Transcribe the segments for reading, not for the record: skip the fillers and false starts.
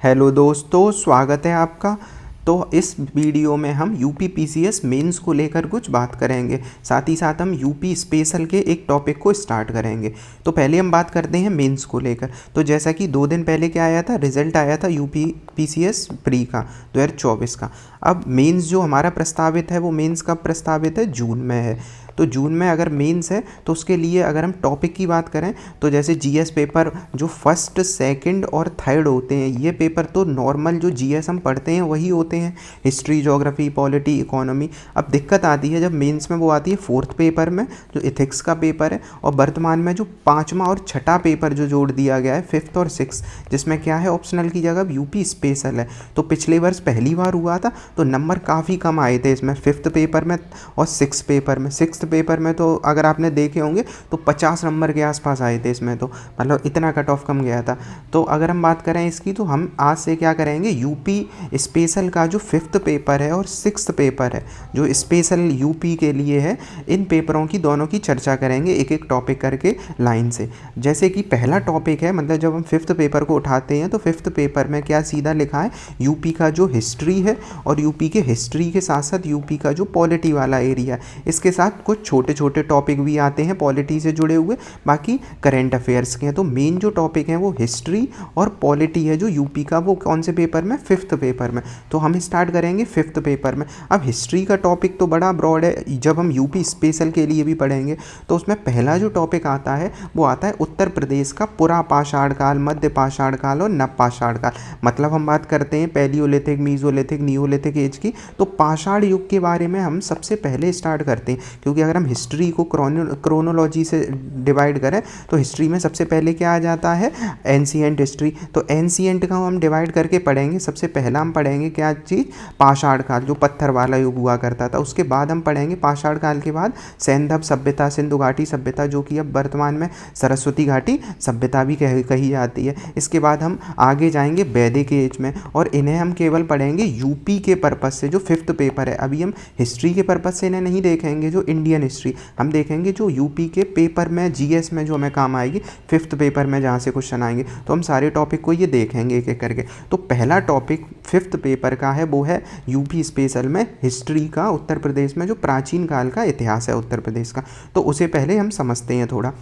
Hello दोस्तों, स्वागत है आपका। तो इस वीडियो में हम यूपी पीसीएस मेंस को लेकर कुछ बात करेंगे। साथ ही साथ हम यूपी स्पेशल के एक टॉपिक को स्टार्ट करेंगे। तो पहले हम बात करते हैं मेंस को लेकर। तो जैसा कि 2 दिन पहले क्या आया था, रिजल्ट आया था यूपी पीसीएस प्री का 2024 का। अब मेंस जो हमारा प्रस्तावित है वो मेंस कब प्रस्तावित है, जून में है। तो जून में अगर मेंस है तो उसके लिए अगर हम टॉपिक की बात करें तो जैसे जीएस पेपर जो फर्स्ट सेकंड और थर्ड होते हैं, ये पेपर तो नॉर्मल जो जीएस हम पढ़ते हैं वही होते हैं, हिस्ट्री, ज्योग्राफी, पॉलिटी, इकोनॉमी। अब दिक्कत आती है जब मेंस में वो आती है फोर्थ पेपर में जो इथिक्स का पेपर है, और वर्तमान में जो 5वां और 6ठा पेपर जो जोड़ दिया गया है, 5th और 6th, जिसमें क्या है ऑप्शनल की जगह यूपी स्पेशल है। तो पिछले वर्ष पहली बार हुआ था तो नंबर काफ़ी कम आए थे इसमें, 5th पेपर में और 6th पेपर में। 6th पेपर में तो अगर आपने देखे होंगे तो 50 नंबर के आसपास आए थे इसमें, तो मतलब इतना कट ऑफ कम गया था। तो अगर हम बात करें इसकी तो हम आज से क्या करेंगे, यूपी स्पेशल का जो 5th पेपर है और 6th पेपर है जो स्पेशल यूपी के लिए है, इन पेपरों की दोनों की चर्चा करेंगे एक एक टॉपिक करके लाइन से। जैसे कि पहला टॉपिक है, मतलब जब हम 5th पेपर को उठाते हैं तो 5th पेपर में क्या सीधा लिखा है, यूपी का जो हिस्ट्री है और यूपी के हिस्ट्री के साथ साथ यूपी का जो पॉलिटी वाला एरिया है, इसके साथ कुछ छोटे छोटे टॉपिक भी आते हैं पॉलिटी से जुड़े हुए, बाकी करेंट अफेयर्स के हैं। तो मेन जो टॉपिक है वो हिस्ट्री और पॉलिटी है जो यूपी का, वो कौन से पेपर में, 5th पेपर में। तो हम स्टार्ट करेंगे 5th पेपर में। अब हिस्ट्री का टॉपिक तो बड़ा ब्रॉड है, जब हम यूपी स्पेशल के लिए भी पढ़ेंगे तो उसमें पहला जो टॉपिक आता है वो आता है उत्तर प्रदेश का पुरा पाषाण काल, मध्य पाषाण काल और नव पाषाण काल। मतलब हम बात करते हैं पैलियोलिथिक, मीजोलिथिक, नियोलिथिक एज की, तो पाषाण युग के बारे में हम सबसे पहले स्टार्ट करते हैं। क्योंकि अगर हम हिस्ट्री को क्रोनोलॉजी से डिवाइड करें तो हिस्ट्री में सबसे पहले क्या आ जाता है, एंशिएंट हिस्ट्री। तो एंशिएंट का हम डिवाइड करके पढ़ेंगे। सबसे पहला हम पढ़ेंगे क्या चीज़, पाषाण काल, जो पत्थर वाला युग हुआ करता था। उसके बाद हम पढ़ेंगे पाषाण काल के बाद सैंधव सभ्यता, सिंधु घाटी सभ्यता, जो कि अब वर्तमान में सरस्वती घाटी सभ्यता भी कही जाती है। इसके बाद हम आगे जाएंगे वैदिक एज में, और इन्हें हम केवल पढ़ेंगे यूपी के पर्पस से, जो 5th पेपर है। अभी हम हिस्ट्री के पर्पस से इन्हें नहीं देखेंगे, जो इंडियन हिस्ट्री हम देखेंगे, जो यूपी के पेपर में जीएस में जो हमें काम आएगी, 5th पेपर में जहाँ से क्वेश्चन आएंगे। तो हम सारे टॉपिक को ये देखेंगे एक एक करके। तो पहला टॉपिक 5th पेपर का है वो है यूपी स्पेशल में हिस्ट्री का, उत्तर प्रदेश में जो प्राचीन काल का इतिहास है उत्तर प्रदेश का। तो उसे पहले हम समझते हैं थोड़ा।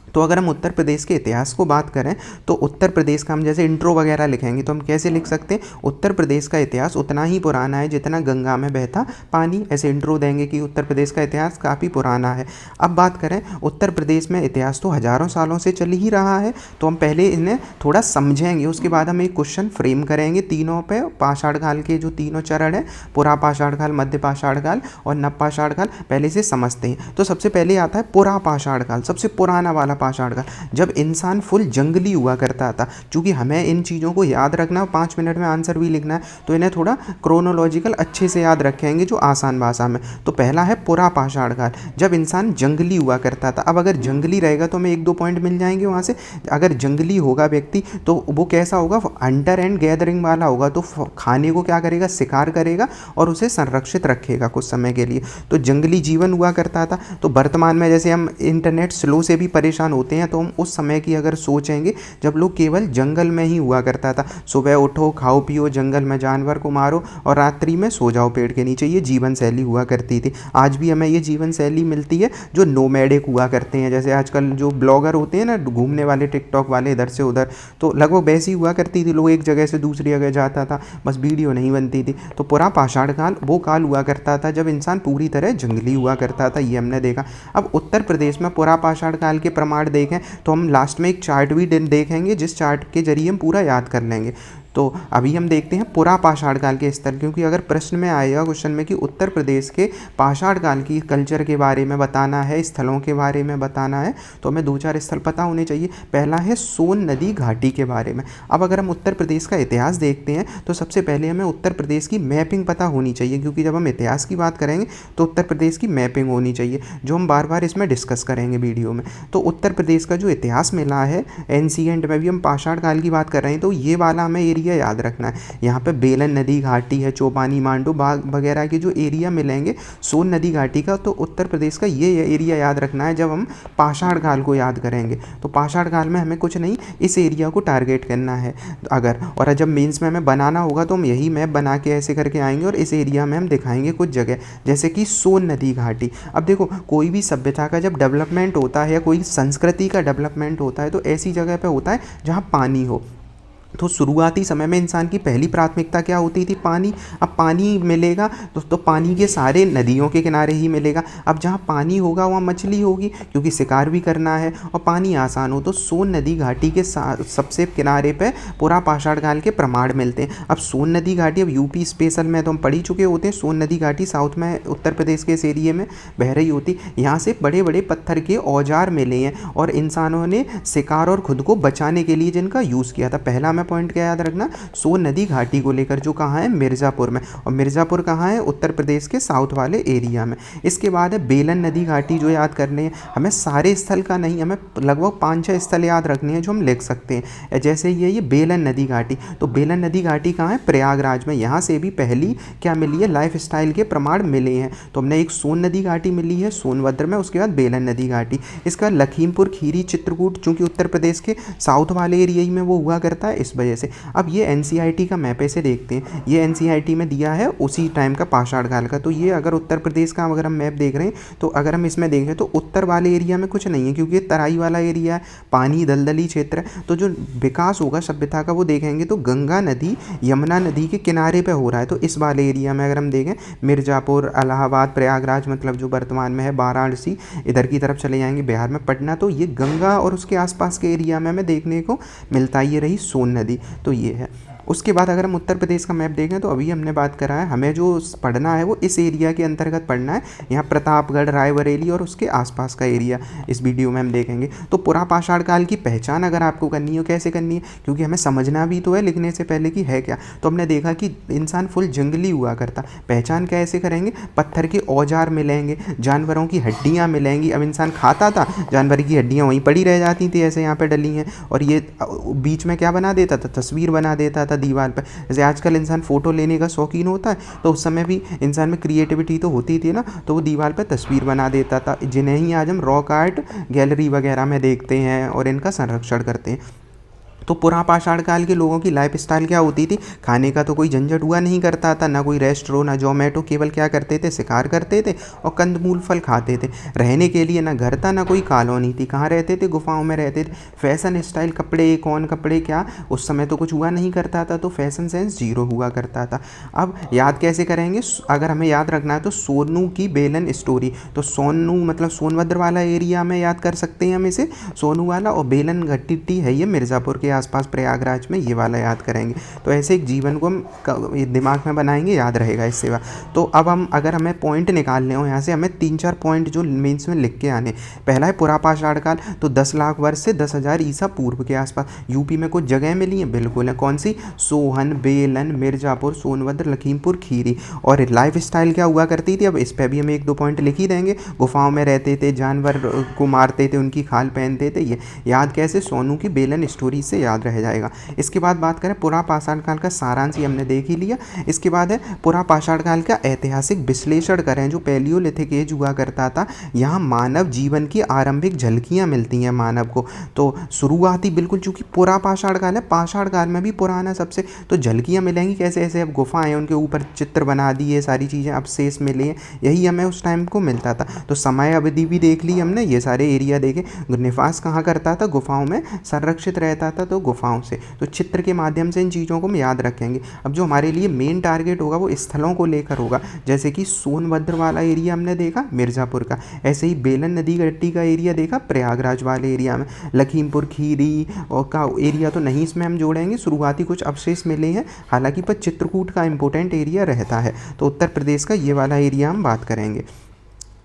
तो अगर हम उत्तर प्रदेश के इतिहास को बात करें तो उत्तर प्रदेश का हम जैसे इंट्रो वगैरह लिखेंगे तो हम कैसे लिख सकते हैं, उत्तर प्रदेश का इतिहास उतना ही पुराना है जितना गंगा में बहता पानी। ऐसे इंट्रो देंगे कि उत्तर प्रदेश का इतिहास काफ़ी पुराना है। अब बात करें उत्तर प्रदेश में इतिहास तो हज़ारों सालों से चल ही रहा है, तो हम पहले इन्हें थोड़ा समझेंगे। उसके बाद हम एक क्वेश्चन फ्रेम करेंगे तीनों पे, पाषाण काल के जो तीनों चरण है, पुरा पाषाण काल, मध्य पाषाण काल और नव पाषाण काल, पहले से समझते हैं। तो सबसे पहले आता है पुरा पाषाण काल, सबसे पुराना वाला पाषाण काल, जब इंसान फुल जंगली हुआ करता था। चूंकि हमें इन चीज़ों को याद रखना, 5 मिनट में आंसर भी लिखना है, तो इन्हें थोड़ा क्रोनोलॉजिकल अच्छे से याद रखेंगे जो आसान भाषा में। तो पहला है पुरा पाषाण काल, जब इंसान जंगली हुआ करता था। अब अगर जंगली रहेगा तो हमें 1-2 पॉइंट मिल जाएंगे वहाँ से। अगर जंगली होगा व्यक्ति तो वो कैसा होगा, हंटर एंड गैदरिंग वाला होगा, तो खाने को क्या करेगा, शिकार करेगा और उसे संरक्षित रखेगा कुछ समय के लिए। तो जंगली जीवन हुआ करता था। तो वर्तमान में जैसे हम इंटरनेट स्लो से भी परेशान होते हैं, तो हम उस समय की अगर सोचेंगे जब लोग केवल जंगल में ही हुआ करता था, सुबह उठो, खाओ पियो, जंगल में जानवर को मारो और रात्रि में सो जाओ पेड़ के नीचे, ये जीवन शैली हुआ करती थी। आज भी हमें ये जीवन शैली मिलती है जो नोमैडिक हुआ करते हैं। जैसे आजकल जो ब्लॉगर होते हैं ना, घूमने वाले, टिकटॉक वाले, इधर से उधर, तो लगभग वैसी हुआ करती थी। लोग एक जगह से दूसरी जगह जाता था, बस वीडियो नहीं बनती थी। तो पूरा पाषाण काल वो काल हुआ करता था जब इंसान पूरी तरह जंगली हुआ करता था, ये हमने देखा। अब उत्तर प्रदेश में पूरा पाषाण काल के प्रमाण देखें तो हम लास्ट में एक चार्ट भी देखेंगे, जिस चार्ट के जरिए हम पूरा याद कर लेंगे। तो अभी हम देखते हैं पुरा पाषाण काल के स्थल, क्योंकि अगर प्रश्न में आएगा क्वेश्चन में कि उत्तर प्रदेश के पाषाण काल की कल्चर के बारे में बताना है, स्थलों के बारे में बताना है, तो हमें 2-4 स्थल पता होने चाहिए। पहला है सोन नदी घाटी के बारे में। अब अगर हम उत्तर प्रदेश का इतिहास देखते हैं तो सबसे पहले हमें उत्तर प्रदेश की मैपिंग पता होनी चाहिए, क्योंकि जब हम इतिहास की बात करेंगे तो उत्तर प्रदेश की मैपिंग होनी चाहिए, जो हम बार बार इसमें डिस्कस करेंगे वीडियो में। तो उत्तर प्रदेश का जो इतिहास मिला है, एंशिएंट में भी हम पाषाण काल की बात कर रहे हैं, तो ये वाला हमें एरिया एरिया याद रखना है। यहाँ पे बेलन नदी घाटी है, चौपानी मांडू बाग वगैरह के जो एरिया मिलेंगे सोन नदी घाटी का, तो उत्तर प्रदेश का ये एरिया याद रखना है जब हम पाषाण काल को याद करेंगे। तो पाषाण काल में हमें कुछ नहीं, इस एरिया को टारगेट करना है अगर, और जब मेंस में हमें बनाना होगा तो हम यही मैप बना के ऐसे करके आएंगे और इस एरिया में हम दिखाएंगे कुछ जगह, जैसे कि सोन नदी घाटी। अब देखो कोई भी सभ्यता का जब डेवलपमेंट होता है या कोई संस्कृति का डेवलपमेंट होता है तो ऐसी जगह पे होता है जहाँ पानी हो। तो शुरुआती समय में इंसान की पहली प्राथमिकता क्या होती थी? पानी। अब पानी मिलेगा तो पानी के सारे नदियों के किनारे ही मिलेगा। अब जहाँ पानी होगा वहाँ मछली होगी, क्योंकि शिकार भी करना है और पानी आसान हो। तो सोन नदी घाटी के सबसे किनारे पे पुरा पाषाण काल के प्रमाण मिलते हैं। अब सोन नदी घाटी, अब यूपी स्पेशल में तो हम पढ़ ही चुके होते हैं, सोन नदी घाटी साउथ में उत्तर प्रदेश के इस एरिए में बह रही होती। यहाँ से बड़े बड़े पत्थर के औजार मिले हैं और इंसानों ने शिकार और खुद को बचाने के लिए जिनका यूज़ किया था। पहला में पॉइंट क्या याद रखना? सोन नदी घाटी को लेकर, जो कहाँ है? मिर्ज़ापुर में। और मिर्ज़ापुर कहाँ है? उत्तर प्रदेश के साउथ वाले एरिया में। इसके बाद है बेलन नदी घाटी, जो याद करने हैं हमें, सारे स्थल का नहीं, हमें लगभग 5-6 स्थल याद रखने हैं जो हम लिख सकते हैं। जैसे ये बेलन नदी घाटी, तो बेलन नदी घाटी कहाँ है? प्रयागराज में। यहाँ से भी पहली क्या मिली है? लाइफ स्टाइल के प्रमाण मिले हैं। तो हमने एक सोन नदी घाटी मिली है सोनभद्र में, उसके बाद बेलन नदी घाटी। इसका लखीमपुर खीरी चित्रकूट, चूँकि उत्तर प्रदेश के साउथ वाले एरिया में वो हुआ करता है, इस वजह से। अब ये एनसीईआरटी का मैप ऐसे देखते हैं, ये एनसीईआरटी में दिया है उसी टाइम का पाषाण काल का। तो ये अगर उत्तर प्रदेश का अगर हम मैप देख रहे हैं तो अगर हम इसमें देखें तो उत्तर वाले एरिया में कुछ नहीं है, क्योंकि तराई वाला एरिया है, पानी दलदली क्षेत्र है। तो जो विकास होगा सभ्यता का वो देखेंगे तो गंगा नदी यमुना नदी के किनारे पर हो रहा है। तो इस वाले एरिया में अगर हम देखें मिर्ज़ापुर, इलाहाबाद, प्रयागराज, मतलब जो वर्तमान में है वाराणसी, इधर की तरफ चले जाएंगे बिहार में पटना, तो ये गंगा और उसके आसपास के एरिया में हमें देखने को मिलता ही रही सोन नदी। तो ये है। उसके बाद अगर हम उत्तर प्रदेश का मैप देखें तो अभी हमने बात करा है, हमें जो पढ़ना है वो इस एरिया के अंतर्गत पढ़ना है। यहाँ प्रतापगढ़, रायबरेली और उसके आसपास का एरिया इस वीडियो में हम देखेंगे। तो पुरा पाषाण काल की पहचान अगर आपको करनी हो, कैसे करनी है? क्योंकि हमें समझना भी तो है लिखने से पहले कि है क्या। तो हमने देखा कि इंसान फुल जंगली हुआ करता। पहचान कैसे करेंगे? पत्थर के औजार मिलेंगे, जानवरों की हड्डियाँ मिलेंगी। अब इंसान खाता था, जानवर की हड्डियाँ वहीं पड़ी रह जाती थी, ऐसे यहाँ पर डली हैं। और ये बीच में क्या बना देता था? तस्वीर बना देता था दीवार पर। जैसे आजकल इंसान फ़ोटो लेने का शौकीन होता है, तो उस समय भी इंसान में क्रिएटिविटी तो होती थी ना, तो वो दीवार पर तस्वीर बना देता था, जिन्हें ही आज हम रॉक आर्ट गैलरी वगैरह में देखते हैं और इनका संरक्षण करते हैं। तो पुरा पाषाण काल के लोगों की लाइफ स्टाइल क्या होती थी? खाने का तो कोई झंझट हुआ नहीं करता था, ना कोई रेस्टोरेंट, ना जोमेटो, केवल क्या करते थे? शिकार करते थे और कंदमूल फल खाते थे। रहने के लिए ना घर था, ना कोई कॉलोनी थी। कहाँ रहते थे? गुफाओं में रहते थे। फैशन स्टाइल, कपड़े कौन कपड़े क्या, उस समय तो कुछ हुआ नहीं करता था, तो फैशन सेंस जीरो हुआ करता था। अब याद कैसे करेंगे? अगर हमें याद रखना है तो सोनू की बेलन स्टोरी, तो सोनू मतलब सोनभद्र वाला एरिया में याद कर सकते हैं हम इसे, सोनू वाला। और बेलन घाटी है ये मिर्ज़ापुर के आसपास प्रयागराज में, ये वाला याद करेंगे। तो ऐसे एक जीवन को हम दिमाग में बनाएंगे, याद रहेगा इससे। तो अब हम अगर हमें पॉइंट निकालने हो यहाँ से, हमें 3-4 पॉइंट जो मेंस में लिख के आने। पहला है पुरा पाषाण काल, तो 10 लाख वर्ष से 10,000 ईसा पूर्व के आसपास। यूपी में कुछ जगह मिली हैं, बिल्कुल है। कौन सी? सोहन, बेलन, मिर्ज़ापुर, सोनभद्र, लखीमपुर खीरी। और लाइफ स्टाइल क्या हुआ करती थी? अब इस पर भी हम 1-2 पॉइंट लिख ही देंगे। गुफाओं में रहते थे, जानवर को मारते थे, उनकी खाल पहनते थे। ये याद कैसे? सोनू की बेलन स्टोरी से याद रह जाएगा। इसके बाद बात करें पुरा पाषाण काल का सारांश, ही हमने देख ही लिया। इसके बाद है पुरा पाषाण काल का ऐतिहासिक विश्लेषण करें। जो पैलियोलिथिक एज हुआ करता था, यहाँ मानव जीवन की आरंभिक झलकियाँ मिलती हैं मानव को। तो शुरुआती बिल्कुल, चूँकि पुरा पाषाण काल है, पाषाण काल में भी पुराना सबसे, तो झलकियाँ मिलेंगी कैसे? ऐसे अब गुफाएं, उनके ऊपर चित्र बना दिए, सारी चीज़ें अवशेष मिले हैं, यही हमें उस टाइम को मिलता था। तो समय अवधि भी देख ली हमने, ये सारे एरिया देखे। निवास कहाँ करता था? गुफाओं में संरक्षित रहता था, तो गुफाओं से। तो चित्र के माध्यम से इन चीज़ों को हम याद रखेंगे। अब जो हमारे लिए मेन टारगेट होगा वो स्थलों को लेकर होगा, जैसे कि सोनभद्र वाला एरिया हमने देखा मिर्ज़ापुर का, ऐसे ही बेलन नदी घाटी का एरिया देखा प्रयागराज वाले एरिया में, लखीमपुर खीरी और का एरिया तो नहीं इसमें हम जोड़ेंगे, शुरुआती कुछ अवशेष मिले हैं हालांकि, पर चित्रकूट का इंपॉर्टेंट एरिया रहता है। तो उत्तर प्रदेश का ये वाला एरिया हम बात करेंगे।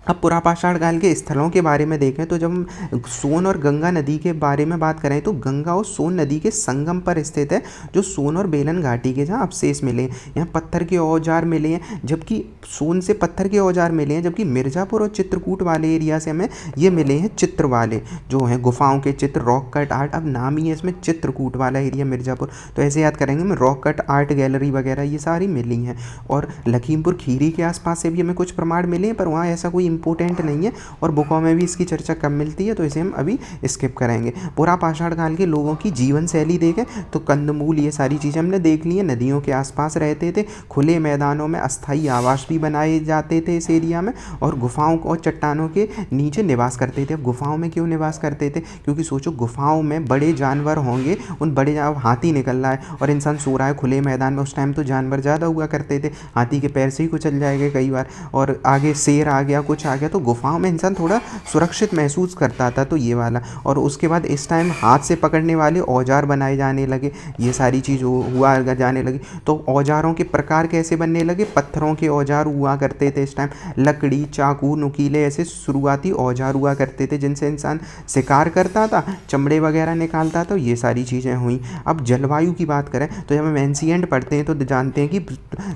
अब पुरापाषाण काल के स्थलों के बारे में देखें तो जब हम सोन और गंगा नदी के बारे में बात करें तो गंगा और सोन नदी के संगम पर स्थित है जो सोन और बेलन घाटी के जहाँ अवशेष मिले हैं। यहाँ पत्थर के औजार मिले हैं, जबकि सोन से पत्थर के औजार मिले हैं, जबकि मिर्ज़ापुर और चित्रकूट वाले एरिया से हमें ये मिले हैं चित्र वाले जो हैं गुफाओं के चित्र, रॉक कट आर्ट। अब नाम ही है इसमें चित्रकूट वाला एरिया मिर्ज़ापुर, तो ऐसे याद करेंगे हम, रॉक कट आर्ट गैलरी वगैरह ये सारी मिली हैं। और लखीमपुर खीरी के आसपास से भी हमें कुछ प्रमाण मिले हैं, पर वहाँ ऐसा कोई इंपॉर्टेंट नहीं है और बुकों में भी इसकी चर्चा कम मिलती है, तो इसे हम अभी स्किप करेंगे। पुरापाषाण काल के लोगों की जीवन शैली देखें तो कंदमूल ये सारी चीज़ें हमने देख ली हैं। नदियों के आसपास रहते थे, खुले मैदानों में अस्थायी आवास भी बनाए जाते थे इस एरिया में, और गुफाओं और चट्टानों के नीचे निवास करते थे। अब गुफाओं में क्यों निवास करते थे? क्योंकि सोचो गुफाओं में बड़े जानवर होंगे, उन बड़े हाथी निकल रहा है और इंसान सो रहा है खुले मैदान में, उस टाइम तो जानवर ज़्यादा हुआ करते थे, हाथी के पैर से ही कुचल जाएगा कई बार, और आगे शेर आ गया, कुछ आ गया, तो गुफाओं में इंसान थोड़ा सुरक्षित महसूस करता था, तो ये वाला। और उसके बाद इस टाइम हाथ से पकड़ने वाले औजार बनाए जाने लगे, ये सारी चीज़ हुआ जाने लगी। तो औजारों के प्रकार कैसे बनने लगे? पत्थरों के औजार हुआ करते थे इस टाइम, लकड़ी, चाकू, नुकीले ऐसे शुरुआती औजार हुआ करते थे जिनसे इंसान शिकार करता था, चमड़े वगैरह निकालता था, ये सारी चीज़ें हुई। अब जलवायु की बात करें तो जब हम एंशिएंट पढ़ते हैं तो जानते हैं कि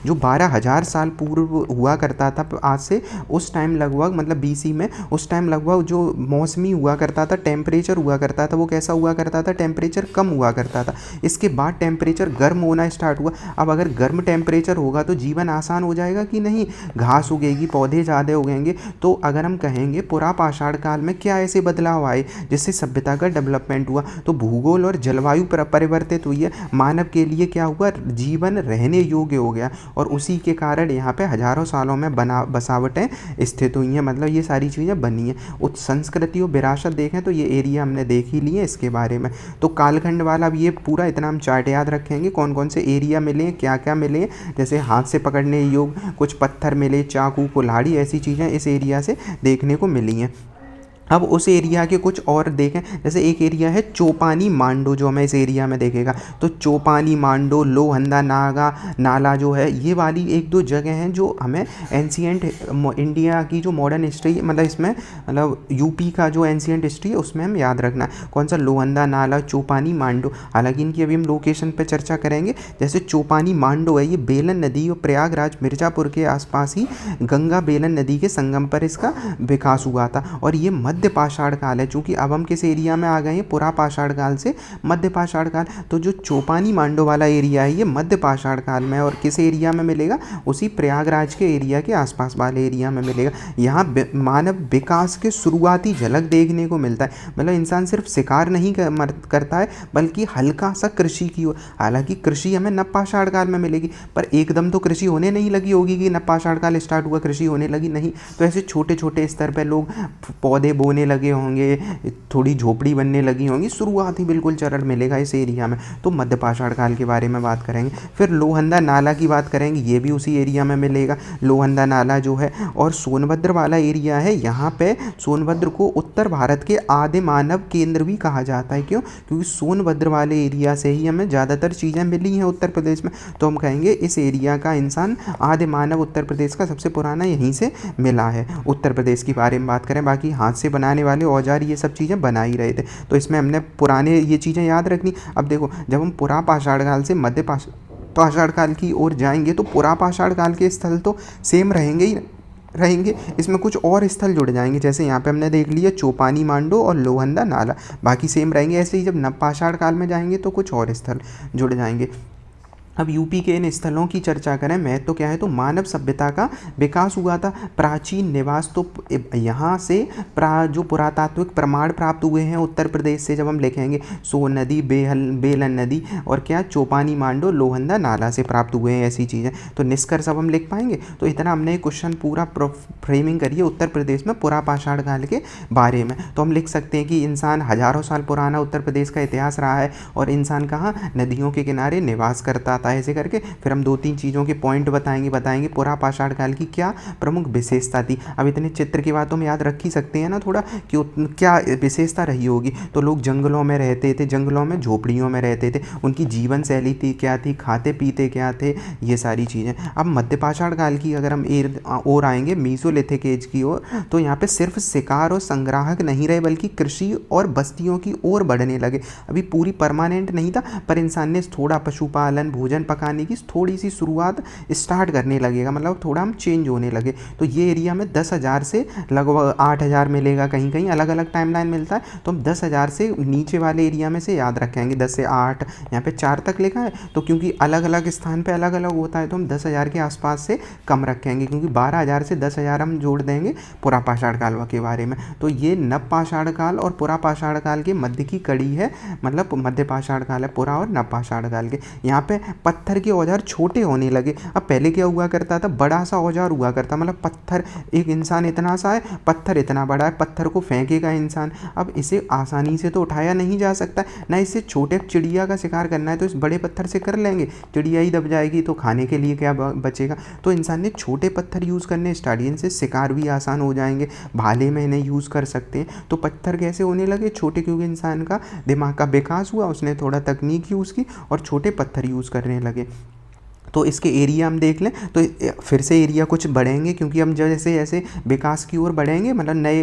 जो 12,000 साल पूर्व हुआ करता था आज से, उस टाइम लगभग मतलब BC में, उस टाइम लगभग जो मौसमी हुआ करता था, टेम्परेचर हुआ करता था, वो कैसा हुआ करता था? टेम्परेचर कम हुआ करता था। इसके बाद टेम्परेचर गर्म होना स्टार्ट हुआ। अब अगर गर्म टेम्परेचर होगा तो जीवन आसान हो जाएगा कि नहीं? घास उगेगी, पौधे ज़्यादा उगेंगे। तो अगर हम कहेंगे पुरापाषाण काल में क्या ऐसे बदलाव आए जिससे सभ्यता का डेवलपमेंट हुआ, तो भूगोल और जलवायु परिवर्तित हुई है। मानव के लिए क्या हुआ? जीवन रहने योग्य हो गया, और उसी के कारण यहाँ पे हजारों सालों में बसावटें स्थित हुई हैं, मतलब ये सारी चीज़ें बनी हैं। उस संस्कृति और विरासत देखें तो ये एरिया हमने देख ही लिए इसके बारे में। तो कालखंड वाला अब ये पूरा इतना हम चार्ट याद रखेंगे, कौन कौन से एरिया मिले हैं, क्या क्या मिले हैं, जैसे हाथ से पकड़ने योग्य कुछ पत्थर मिले, चाकू, कुल्हाड़ी, ऐसी चीज़ें इस एरिया से देखने को मिली हैं। अब उस एरिया के कुछ और देखें, जैसे एक एरिया है चोपानी मांडो जो हमें इस एरिया में देखेगा, तो चोपानी मांडो, लोहंदा नाला जो है, ये वाली एक दो जगह हैं जो हमें एंशिएंट इंडिया की जो मॉडर्न हिस्ट्री, मतलब इसमें मतलब यूपी का जो एंशिएंट हिस्ट्री है उसमें हम याद रखना है कौन सा, लोहंदा नाला, चोपानी मांडो। हालांकि इनकी अभी हम लोकेशन पर चर्चा करेंगे। जैसे चोपानी मांडो है, ये बेलन नदी और प्रयागराज मिर्ज़ापुर के आसपास ही गंगा बेलन नदी के संगम पर इसका विकास हुआ था, और ये मध्य पाषाण काल है। चूंकि अब हम किस एरिया में आ गए हैं? पुरापाषाण काल से मध्य पाषाण काल। तो जो चोपानी मांडो वाला एरिया है ये मध्य पाषाण काल में, और किस एरिया में मिलेगा? उसी प्रयागराज के एरिया के आसपास वाले एरिया में मिलेगा। यहाँ मानव विकास के शुरुआती झलक देखने को मिलता है, मतलब इंसान सिर्फ शिकार नहीं करता है बल्कि हल्का सा कृषि की। हालांकि कृषि हमें नवपाषाण काल में मिलेगी, पर एकदम तो कृषि होने नहीं लगी होगी कि नवपाषाण काल स्टार्ट हुआ कृषि होने लगी, नहीं। तो ऐसे छोटे छोटे स्तर पर लोग पौधे बोने लगे होंगे, थोड़ी झोपड़ी बनने लगी होंगी, शुरुआती बिल्कुल चरण मिलेगा इस एरिया में। तो मध्य पाषाण काल के बारे में बात करेंगे। फिर लोहंदा नाला की बात करेंगे, ये भी उसी एरिया में मिलेगा, लोहंदा नाला जो है। और सोनभद्र वाला एरिया है, यहाँ पे सोनभद्र को उत्तर भारत के आदि मानव केंद्र भी कहा जाता है। क्यों? क्योंकि सोनभद्र वाले एरिया से ही हमें ज़्यादातर चीज़ें मिली हैं उत्तर प्रदेश में, तो हम कहेंगे इस एरिया का इंसान आदि मानव उत्तर प्रदेश का सबसे पुराना यहीं से मिला है। उत्तर प्रदेश के बारे में बात करें, बाकी हाथ से बनाने वाले औजार ये सब चीज़ें बना ही रहे थे, तो इसमें हमने पुराने ये चीज़ें याद रखनी। अब देखो, जब हम पुरापाषाण काल से मध्य पाषाण काल की ओर जाएंगे तो पुरापाषाण काल के स्थल तो सेम रहेंगे ही रहेंगे, इसमें कुछ और स्थल जुड़ जाएंगे। जैसे यहाँ पे हमने देख लिया चोपानी मांडो और लोहंदा नाला, बाकी सेम रहेंगे। ऐसे ही जब नवपाषाण काल में जाएंगे तो कुछ और स्थल जुड़ जाएंगे। अब यूपी के इन स्थलों की चर्चा करें, महत्व तो क्या है? तो मानव सभ्यता का विकास हुआ था, प्राचीन निवास। तो यहाँ से जो पुरातात्विक प्रमाण प्राप्त हुए हैं उत्तर प्रदेश से, जब हम लिखेंगे सोन नदी, बेलन नदी और क्या चोपानी मांडो, लोहंदा नाला से प्राप्त हुए हैं, ऐसी चीज़ें। तो निष्कर्ष अब हम लिख पाएंगे। तो इतना हमने क्वेश्चन पूरा फ्रेमिंग करिए उत्तर प्रदेश में पुरापाषाण काल के बारे में। तो हम लिख सकते हैं कि इंसान हजारों साल पुराना उत्तर प्रदेश का इतिहास रहा है, और इंसान कहाँ? नदियों के किनारे निवास करता था। जाता है। ऐसे करके फिर हम 2-3 चीज़ों के पॉइंट बताएंगे पुरा पाषाण काल की क्या प्रमुख विशेषता थी। अब इतने चित्र की बात हम याद रख ही सकते हैं ना थोड़ा कि क्या विशेषता रही होगी। तो लोग जंगलों में रहते थे, जंगलों में झोपड़ियों में रहते थे, उनकी जीवन शैली थी क्या थी, खाते पीते क्या थे, ये सारी चीज़ें। अब मध्य पाषाण काल की अगर हम और आएंगे मीसोलिथिक एज की ओर, तो यहाँ पे सिर्फ शिकार और संग्राहक नहीं रहे बल्कि कृषि और बस्तियों की ओर बढ़ने लगे। अभी पूरी परमानेंट नहीं था, पर इंसान ने थोड़ा पशुपालन, भोजन पकाने की थोड़ी सी शुरुआत स्टार्ट करने लगेगा, मतलब थोड़ा हम चेंज होने लगे। तो ये एरिया में 10,000 से लगभग 8,000 मिलेगा, कहीं कहीं अलग अलग टाइमलाइन मिलता है। तो हम 10,000 से नीचे वाले एरिया में से याद रखेंगे, 10 से 8, यहाँ पे 4 तक लिखा है। तो क्योंकि अलग अलग स्थान पे अलग अलग होता है, तो हम 10,000 के आसपास से कम रखेंगे, क्योंकि 12,000 से 10,000 हम जोड़ देंगे पुरा पाषाण काल के बारे में। तो ये नव पाषाण काल और पुरा पाषाण काल के मध्य की कड़ी है, मतलब मध्य पाषाण काल है पुरा और नव पाषाण काल के। यहाँ पे पत्थर के औजार छोटे होने लगे। अब पहले क्या हुआ करता था, बड़ा सा औजार हुआ करता, मतलब पत्थर, एक इंसान इतना सा है, पत्थर इतना बड़ा है, पत्थर को फेंकेगा इंसान। अब इसे आसानी से तो उठाया नहीं जा सकता ना, इससे छोटे चिड़िया का शिकार करना है तो इस बड़े पत्थर से कर लेंगे, चिड़िया ही दब जाएगी तो खाने के लिए क्या बचेगा। तो इंसान ने छोटे पत्थर यूज़ करने स्टार्ट किए, इनसे शिकार भी आसान हो जाएंगे, भाले में इन्हें यूज़ कर सकते हैं। तो पत्थर कैसे होने लगे, छोटे, क्योंकि इंसान का दिमाग का विकास हुआ, उसने थोड़ा तकनीक यूज़ की और छोटे पत्थर यूज़ करने लगे। तो इसके एरिया हम देख लें तो फिर से एरिया कुछ बढ़ेंगे, क्योंकि हम जैसे जैसे विकास की ओर बढ़ेंगे, मतलब नए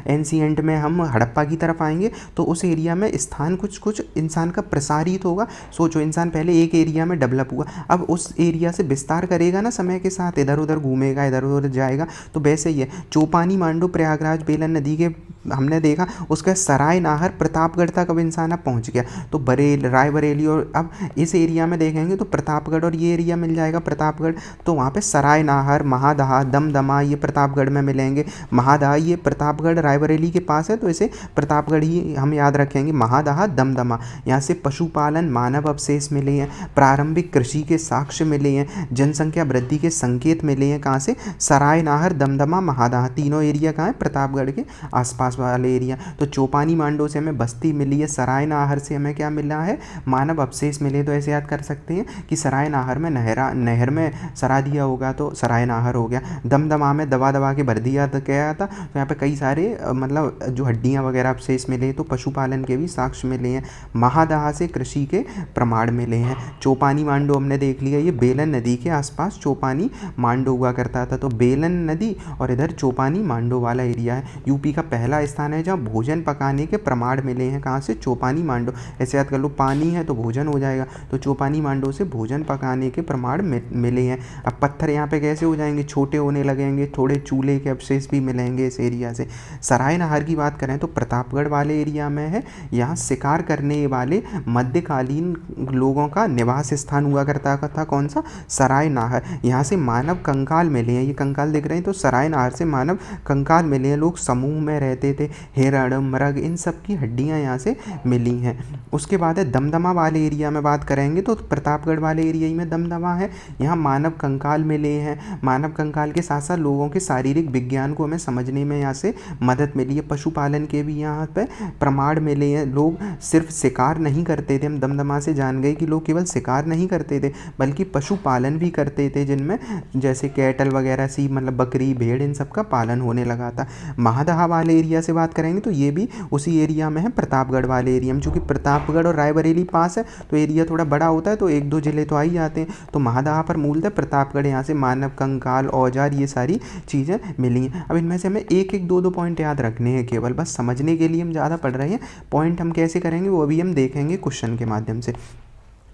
एंशिएंट में हम हड़प्पा की तरफ आएंगे, तो उस एरिया में स्थान कुछ कुछ इंसान का प्रसारित होगा। सोचो, इंसान पहले एक एरिया में डेवलप हुआ, अब उस एरिया से विस्तार करेगा ना समय के साथ, इधर उधर घूमेगा, इधर उधर जाएगा। तो वैसे ही है, चौपानी, मांडू, प्रयागराज, बेलन नदी के हमने देखा, उसका सराय नाहर, प्रतापगढ़ तक अब इंसान अब पहुँच गया। तो बरेल, रायबरेली, और अब इस एरिया में देखेंगे तो प्रतापगढ़ और ये एरिया मिल जाएगा प्रतापगढ़। तो वहाँ पे सराय नाहर, महादहा, दमदमा ये प्रतापगढ़ में मिलेंगे। महादहा ये प्रतापगढ़ रायबरेली के पास है, तो इसे प्रतापगढ़ ही हम याद रखेंगे। महादहा, दमदमा, यहाँ से पशुपालन, मानव अवशेष मिले हैं, प्रारंभिक कृषि के साक्ष्य मिले हैं, जनसंख्या वृद्धि के संकेत मिले हैं। कहाँ से, सराय नाहर, दमदमा, महादहा, तीनों एरिया कहाँ है, प्रतापगढ़ के आसपास वाले एरिया। तो चौपानी मांडो से हमें बस्ती मिली है, सराय नाहर से हमें क्या मिला है, मानव अवशेष मिले। तो ऐसे याद कर सकते हैं कि सराय नाहर में नहर में सरा दिया होगा तो सराय नाहर हो गया। दमदमा में दबा दबा के भर दिया तो क्या था, तो यहाँ पे कई सारे मतलब जो हड्डियाँ वगैरह अवशेष मिले, तो पशुपालन के भी साक्ष्य मिले हैं। महादहा से कृषि के प्रमाण मिले हैं। चौपानी मांडो हमने देख लिया, ये बेलन नदी के आसपास चौपानी मांडो हुआ करता था। तो बेलन नदी और इधर चौपानी मांडो वाला एरिया है। यूपी का पहला स्थान है जहाँ भोजन पकाने के प्रमाण मिले हैं। कहाँ से, चौपानी मांडो। ऐसे याद कर लो, पानी है तो भोजन हो जाएगा, तो चौपानी मांडो से भोजन पकाने के प्रमाण मिले हैं। अब पत्थर यहाँ पे कैसे हो जाएंगे, छोटे होने लगेंगे, थोड़े चूल्हे के अवशेष भी मिलेंगे इस एरिया से। सराय नाहर की बात करें तो प्रतापगढ़ वाले एरिया में है, यहाँ शिकार करने वाले मध्यकालीन लोगों का निवास स्थान हुआ करता था। कौन सा, सराय नाहर। यहाँ से मानव कंकाल मिले हैं, ये कंकाल दिख रहे हैं, तो सराय नाहर से मानव कंकाल मिले हैं। लोग समूह में रहते थे, हिरण, मृग, इन सब की हड्डियाँ यहाँ से मिली हैं। उसके बाद है दमदमा वाले एरिया में बात करेंगे तो प्रतापगढ़ वाले एरिया में दमदमा है, यहाँ मानव कंकाल मिले हैं। मानव कंकाल के साथ साथ लोगों के शारीरिक विज्ञान को हमें समझने में यहाँ से मदद मिली है। पशुपालन के भी यहाँ पे प्रमाण मिले हैं। लोग सिर्फ शिकार नहीं करते थे, हम दमदमा से जान गए कि लोग केवल शिकार नहीं करते थे बल्कि पशुपालन भी करते थे, जिनमें जैसे कैटल वगैरह सी, मतलब बकरी, भेड़, इन सब का पालन होने लगा था। महादहा वाले एरिया से बात करेंगे तो ये भी उसी एरिया में है, प्रतापगढ़ वाले एरिया में। चूँकि प्रतापगढ़ और रायबरेली पास है तो एरिया थोड़ा बड़ा होता है, तो 1-2 जिले तो आ ही जाते हैं। तो महादहा पर मूलतः प्रतापगढ़, यहाँ से मानव कंकाल, औजार, ये सारी चीज़ें मिली हैं। अब इनमें से हमें 1-1, 2-2 पॉइंट याद रखने हैं, केवल बस समझने के लिए हम ज़्यादा पढ़ रहे हैं। पॉइंट हम कैसे करेंगे वो अभी हम देखेंगे क्वेश्चन के माध्यम से।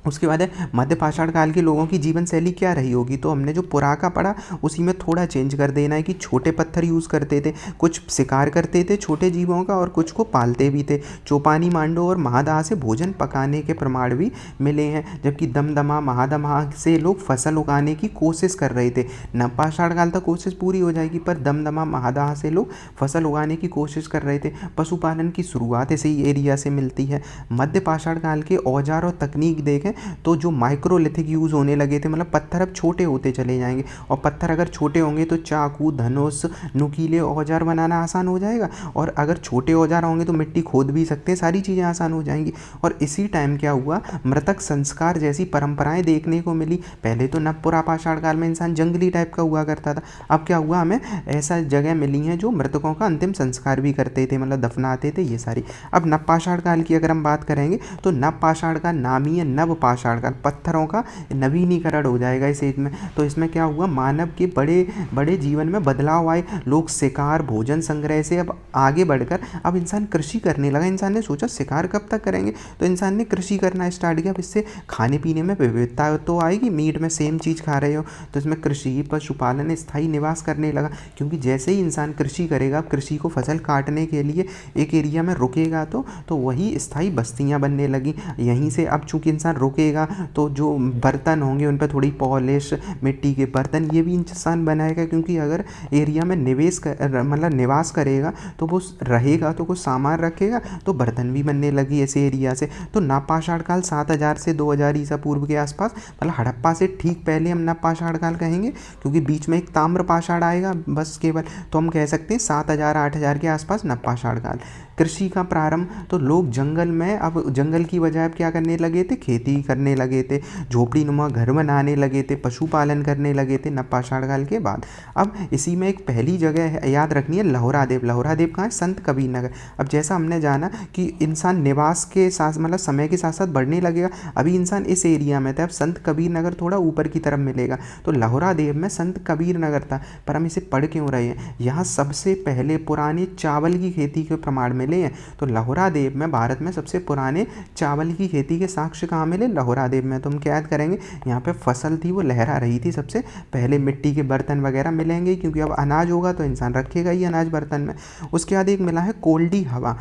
उसके बाद है मध्य पाषाण काल के लोगों की जीवन शैली क्या रही होगी। तो हमने जो पुरा का पढ़ा उसी में थोड़ा चेंज कर देना है कि छोटे पत्थर यूज़ करते थे, कुछ शिकार करते थे छोटे जीवों का और कुछ को पालते भी थे। चौपानी मांडो और महादहा से भोजन पकाने के प्रमाण भी मिले हैं, जबकि दमदमा, महादहा से लोग फसल उगाने की कोशिश कर रहे थे। नव पाषाण काल तक कोशिश पूरी हो जाएगी, पर दमदमा, महादहा से लोग फसल उगाने की कोशिश कर रहे थे। पशुपालन की शुरुआत इसी एरिया से मिलती है। मध्य पाषाण काल के औजार और तकनीक देखें तो जो माइक्रोलिथिक यूज़ होने लगे थे, मतलब पत्थर अब छोटे होते चले जाएंगे, और पत्थर अगर छोटे होंगे तो चाकू, धनुष, नुकीले औजार बनाना आसान हो जाएगा, और अगर छोटे औजार होंगे तो मिट्टी खोद भी सकते हैं, सारी चीज़ें आसान हो जाएंगी। और इसी टाइम क्या हुआ, मृतक संस्कार जैसी परंपराएं देखने को मिली। पहले तो नवपुरा पाषाण काल में इंसान जंगली टाइप का हुआ करता था, अब क्या हुआ, हमें ऐसा जगह मिली हैं जो मृतकों का अंतिम संस्कार भी करते थे, मतलब दफनाते थे, ये सारी। अब नवपाषाण काल की अगर हम बात करेंगे तो नवपाषाण का नाम ही है नवपाषाण काल, पत्थरों का नवीनीकरण हो जाएगा इस एज में। तो इसमें क्या हुआ, मानव के बड़े बड़े जीवन में बदलाव आए, लोग शिकार, भोजन संग्रह से अब आगे बढ़कर अब इंसान कृषि करने लगा। इंसान ने सोचा शिकार कब तक करेंगे, तो इंसान ने कृषि करना स्टार्ट किया। अब इससे खाने पीने में विविधता तो आएगी, मीट में सेम चीज़ खा रहे हो, तो इसमें कृषि, पशुपालन, स्थायी निवास करने लगा। क्योंकि जैसे ही इंसान कृषि करेगा, कृषि को फसल काटने के लिए एक एरिया में रुकेगा तो वही स्थायी बस्तियां बनने लगी। यहीं से अब चूंकि इंसान रुकेगा तो जो बर्तन होंगे उन पर थोड़ी पॉलिश, मिट्टी के बर्तन, ये भी इंसान बनाएगा, क्योंकि अगर एरिया में मतलब निवास करेगा तो वो रहेगा, तो कुछ सामान रखेगा, तो बर्तन भी बनने लगी ऐसे एरिया से। तो नवपाषाण काल 7000 से 2000 ईसा पूर्व के आसपास, मतलब हड़प्पा से ठीक पहले हम नवपाषाण काल कहेंगे, क्योंकि बीच में एक ताम्र पाषाण आएगा बस केवल, तो हम कह सकते हैं 7000 8000 के आसपास नवपाषाण काल। कृषि का प्रारंभ, तो लोग जंगल में, अब जंगल की बजाय अब क्या करने लगे थे, खेती करने लगे थे, झोपड़ी नुमा घर बनाने लगे थे, पशुपालन करने लगे थे नवपाषाण काल के बाद। अब इसी में एक पहली जगह है, याद रखनी है, लहोरादेव। लहोरादेव कहाँ है, संत कबीर नगर। अब जैसा हमने जाना कि इंसान निवास के साथ, मतलब समय के साथ साथ बढ़ने लगेगा, अभी इंसान इस एरिया में था, अब संत कबीर नगर थोड़ा ऊपर की तरफ मिलेगा, तो लहोरादेव में संत कबीर नगर था। पर हम इसे पढ़ क्यों रहे हैं, यहाँ सबसे पहले पुराने चावल की खेती के प्रमाण मिले हैं। तो लहोरादेव में भारत में सबसे पुराने चावल की खेती के साक्ष्य कहाँ मिले, लहोरादेव में। तो हम क्या याद करेंगे, यहाँ पे फसल थी वो लहरा रही थी सबसे पहले, मिट्टी के बर्तन वगैरह मिलेंगे, क्योंकि अब अनाज होगा तो इंसान रखेगा ही अनाज बर्तन में। उसके बाद एक मिला है कोल्डी हवा,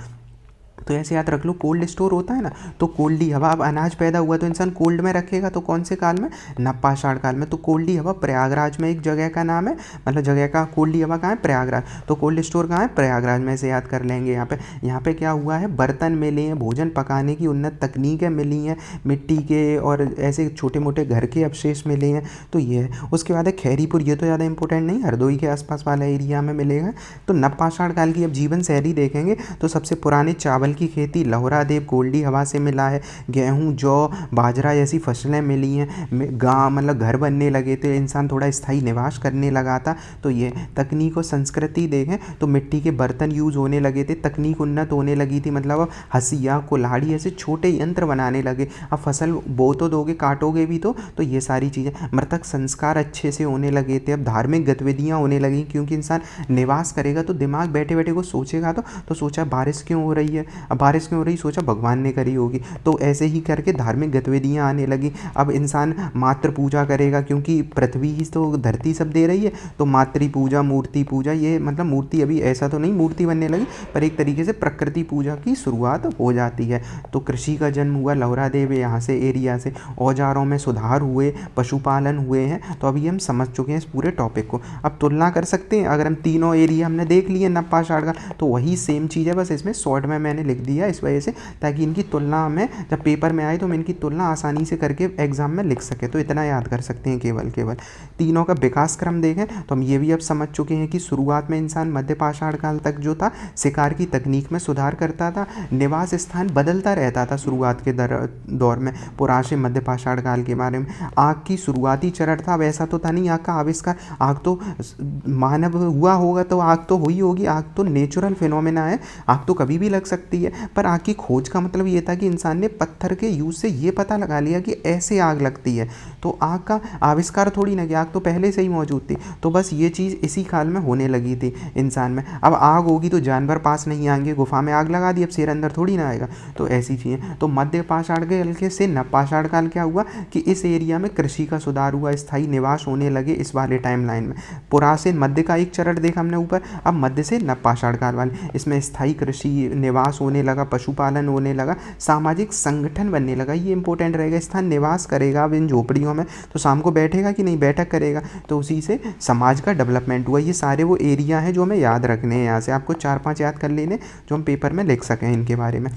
तो ऐसे याद रख लो, कोल्ड स्टोर होता है ना, तो कोल्डी हवा, अब अनाज पैदा हुआ तो इंसान कोल्ड में रखेगा, तो कौन से काल में, नवपाषाण काल में। तो कोल्डी हवा प्रयागराज में एक जगह का नाम है, मतलब जगह का, कोल्डी हवा कहाँ है, प्रयागराज। तो कोल्ड स्टोर कहाँ है, प्रयागराज में, से याद कर लेंगे। यहाँ पे क्या हुआ है, बर्तन मिले हैं, भोजन पकाने की उन्नत तकनीकें मिली हैं, मिट्टी के और ऐसे छोटे मोटे घर के अवशेष मिले हैं, तो ये है। उसके बाद है खैरीपुर, ये तो ज़्यादा इंपॉर्टेंट नहीं, हरदोई के आसपास वाला एरिया में मिलेगा। तो नवपाषाण काल की अब जीवन शैली देखेंगे तो सबसे पुराने चावल की खेती लहोरादेव कोल्डी हवा से मिला है। गेहूं, जौ, बाजरा जैसी फसलें मिली हैं। गांव, मतलब घर बनने लगे थे, इंसान थोड़ा स्थायी निवास करने लगा था। तो ये तकनीक और संस्कृति देखें तो मिट्टी के बर्तन यूज़ होने लगे थे, तकनीक उन्नत होने लगी थी, मतलब अब हसिया, कुल्हाड़ी ऐसे छोटे यंत्र बनाने लगे। अब फसल बो तो दोगे, काटोगे भी तो ये सारी चीज़ें। मृतक संस्कार अच्छे से होने लगे थे। अब धार्मिक गतिविधियाँ होने लगी, क्योंकि इंसान निवास करेगा तो दिमाग बैठे बैठे को सोचेगा, तो सोचा बारिश क्यों हो रही है, अब बारिश क्यों हो रही, सोचा भगवान ने करी होगी, तो ऐसे ही करके धार्मिक गतिविधियाँ आने लगी। अब इंसान मातृ पूजा करेगा, क्योंकि पृथ्वी ही तो धरती सब दे रही है, तो मातृ पूजा, मूर्ति पूजा, ये मतलब मूर्ति अभी ऐसा तो नहीं मूर्ति बनने लगी, पर एक तरीके से प्रकृति पूजा की शुरुआत हो जाती है। तो कृषि का जन्म हुआ लहोरादेव यहाँ से एरिया से। औजारों में सुधार हुए, पशुपालन हुए हैं। तो अभी हम समझ चुके हैं इस पूरे टॉपिक को। अब तुलना कर सकते हैं, अगर हम तीनों एरिया हमने देख लिए नवपाषाण का, तो वही सेम चीज़ है, बस इसमें शॉर्ट में मैंने लिख दिया इस वजह से, ताकि इनकी तुलना में जब पेपर में आए तो हम इनकी तुलना आसानी से करके एग्जाम में लिख सके। तो इतना याद कर सकते हैं केवल। तीनों का विकास क्रम देखें तो हम ये भी अब समझ चुके हैं कि शुरुआत में इंसान मध्य पाषाण काल तक जो था शिकार की तकनीक में सुधार करता था, निवास स्थान बदलता रहता था शुरुआत के दौर में। पुराने मध्य पाषाण काल के बारे में, आग की शुरुआती चरण था, वैसा तो था नहीं आग का आविष्कार। आग तो मानव हुआ होगा तो आग तो हुई होगी, आग तो नेचुरल फिनोमेना है, आग तो कभी भी लग सकती है। पर आग की खोज का मतलब ये था कि इंसान ने पत्थर के यूज से ये पता लगा लिया कि ऐसे आग लगती है, तो आग का आविष्कार थोड़ी ना कि आग तो पहले से ही मौजूद थी। तो बस ये चीज़ इसी काल में होने लगी थी इंसान में। अब आग होगी तो जानवर पास नहीं आएंगे, गुफा में आग लगा दी, अब शेर अंदर थोड़ी ना आएगा, तो ऐसी चीज़ें। तो मध्य पाषाण के हल्के से नवपाषाण काल क्या हुआ कि इस एरिया में कृषि का सुधार हुआ, स्थायी निवास होने लगे इस वाले टाइम लाइन में। पुरा से मध्य का एक चरण देखा हमने ऊपर, अब मध्य से नवपाषाण काल वाले, इसमें स्थायी कृषि निवास होने लगा, पशुपालन होने लगा, सामाजिक संगठन बनने लगा। ये इंपॉर्टेंट रहेगा, स्थान निवास करेगा अब इन झोपड़ियों में, तो शाम को बैठेगा कि नहीं, बैठक करेगा, तो उसी से समाज का डेवलपमेंट हुआ। ये सारे वो एरिया हैं जो हमें याद रखने हैं, यहाँ से आपको 4-5 याद कर लेने जो हम पेपर में लिख सकें इनके बारे में।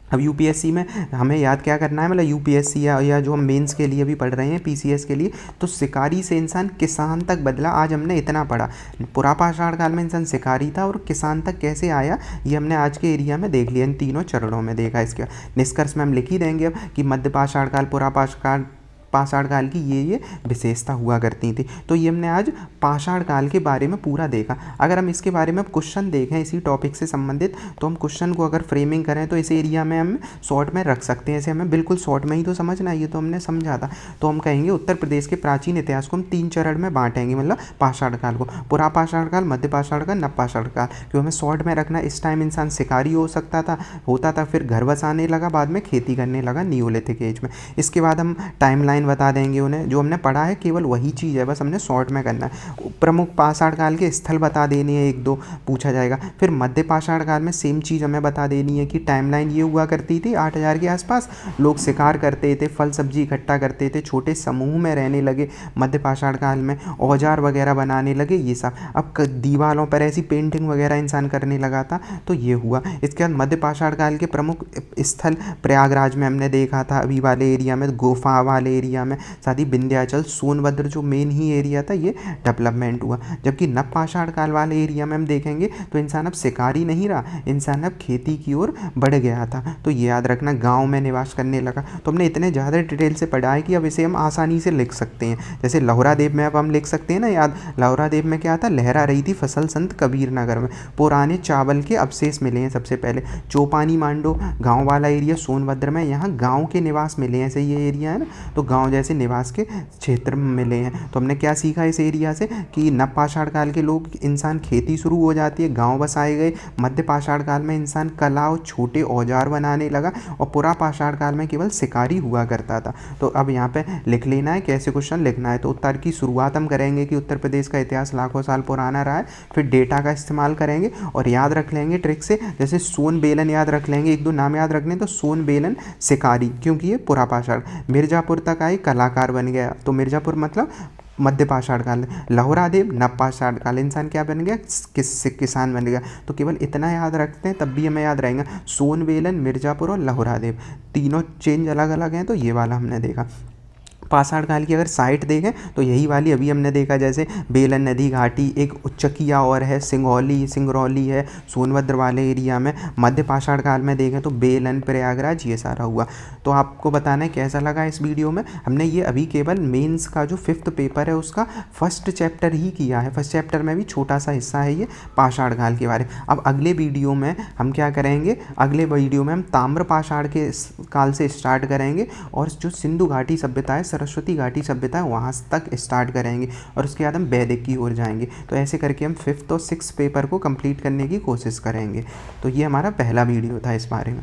अब यूपीएससी में हमें याद क्या करना है, मतलब यूपीएससी या जो हम मेंस के लिए भी पढ़ रहे हैं पीसीएस के लिए, तो शिकारी से इंसान किसान तक बदला। आज हमने इतना पढ़ा, पुरापाषाण काल में इंसान शिकारी था और किसान तक कैसे आया, ये हमने आज के एरिया में देख लिया, इन तीनों चरणों में देखा। इसके निष्कर्ष में हम लिख ही देंगे अब कि मध्यपाषाण काल पाषाण काल की ये विशेषता हुआ करती थी। तो ये हमने आज पाषाण काल के बारे में पूरा देखा। अगर हम इसके बारे में क्वेश्चन देखें इसी टॉपिक से संबंधित, तो हम क्वेश्चन को अगर फ्रेमिंग करें तो इस एरिया में हम शॉर्ट में रख सकते हैं। ऐसे हमें बिल्कुल शॉर्ट में ही तो समझना है, ये तो हमने समझा था। तो हम कहेंगे उत्तर प्रदेश के प्राचीन इतिहास को हम 3 चरण में बांटेंगे, मतलब पाषाण काल को, पुरापाषाण काल, मध्यपाषाण काल, नवपाषाण काल। क्यों हमें शॉर्ट में रखना, इस टाइम इंसान शिकारी होता था, फिर घर बसाने लगा, बाद में खेती करने लगा नियोलिथिक एज में। इसके बाद हम टाइमलाइन बता देंगे उन्हें, जो हमने पढ़ा है केवल वही चीज़ है, बस हमने शॉर्ट में करना है। प्रमुख पाषाण काल के स्थल बता देने हैं, 1-2 पूछा जाएगा। फिर मध्य पाषाण काल में सेम चीज़ हमें बता देनी है कि टाइमलाइन ये हुआ करती थी, 8000 के आसपास लोग शिकार करते थे, फल सब्जी इकट्ठा करते थे, छोटे समूह में रहने लगे मध्य पाषाण काल में, औजार वगैरह बनाने लगे, ये सब। अब दीवारों पर ऐसी पेंटिंग वगैरह इंसान करने लगा था, तो ये हुआ। इसके बाद मध्य पाषाण काल के प्रमुख स्थल प्रयागराज में हमने देखा था, अभी वाले एरिया में, गुफा वाले एरिया में, साथ ही विंध्याचल, सोनभद्र जो मेन ही एरिया था, ये डेवलपमेंट हुआ। जबकि नवपाषाण काल वाले एरिया में हम देखेंगे तो इंसान अब शिकारी नहीं रहा, इंसान अब खेती की ओर बढ़ गया था। तो ये याद रखना, गांव में निवास करने लगा। तो हमने इतने ज़्यादा डिटेल से पढ़ा है कि अब इसे हम आसानी से लिख सकते हैं। जैसे लहुरादेव में अब हम लिख सकते हैं ना, याद, लहुरादेव में क्या था, लहरा रही थी फसल संत कबीर नगर में, पुराने चावल के अवशेष मिले हैं सबसे पहले। चौपानी मांडो गाँव वाला एरिया सोनभद्र में, यहाँ गाँव के निवास मिले हैं, ऐसे ये एरिया है ना, तो गाँव जैसे निवास के क्षेत्र में मिले हैं। तो हमने क्या सीखा इस एरिया से कि नवपाषाण काल के लोग, इंसान खेती शुरू हो जाती है, गांव बसाए गए। मध्य पाषाण काल में इंसान कला और छोटे औजार बनाने लगा, और पुरापाषाण काल में केवल शिकारी हुआ करता था। तो अब यहाँ पे लिख लेना है कैसे क्वेश्चन लिखना है। तो उत्तर की शुरुआत हम करेंगे कि उत्तर प्रदेश का इतिहास लाखों साल पुराना रहा है, फिर डेटा का इस्तेमाल करेंगे और याद रख लेंगे ट्रिक से, जैसे सोनबेलन याद रख लेंगे, 1-2 नाम याद रखने, तो सोनबेलन शिकारी, क्योंकि ये पुरापाषाण। मिर्जापुर तक आई, कलाकार बन गया, तो मिर्जापुर मतलब मध्य पाषाण काल। लहुरादेव नवपाषाण काल, इंसान क्या बन गया, किसान बन गया। तो केवल इतना याद रखते हैं, तब भी हमें याद रहेगा, सोनबेलन, मिर्जापुर और लहुरादेव, तीनों चेंज अलग अलग हैं, तो ये वाला हमने देखा। पाषाण काल की अगर साइट देखें तो यही वाली अभी हमने देखा, जैसे बेलन नदी घाटी, एक उच्चकिया और है, सिंगरौली है सोनभद्र वाले एरिया में। मध्य पाषाण काल में देखें तो बेलन, प्रयागराज, ये सारा हुआ। तो आपको बताना है कैसा लगा इस वीडियो में। हमने ये अभी केवल मेंस का जो 5th पेपर है उसका फर्स्ट चैप्टर ही किया है। फर्स्ट चैप्टर में भी छोटा सा हिस्सा है ये पाषाण काल के बारे में। अब अगले वीडियो में हम क्या करेंगे, अगले वीडियो में हम ताम्र पाषाण के काल से स्टार्ट करेंगे, और जो सिंधु घाटी सभ्यता है, सरस्वती घाटी सभ्यता है, वहाँ तक स्टार्ट करेंगे, और उसके बाद हम वैदिक की ओर जाएंगे। तो ऐसे करके हम 5th और 6th पेपर को कंप्लीट करने की कोशिश करेंगे। तो ये हमारा पहला वीडियो था इस बारे में।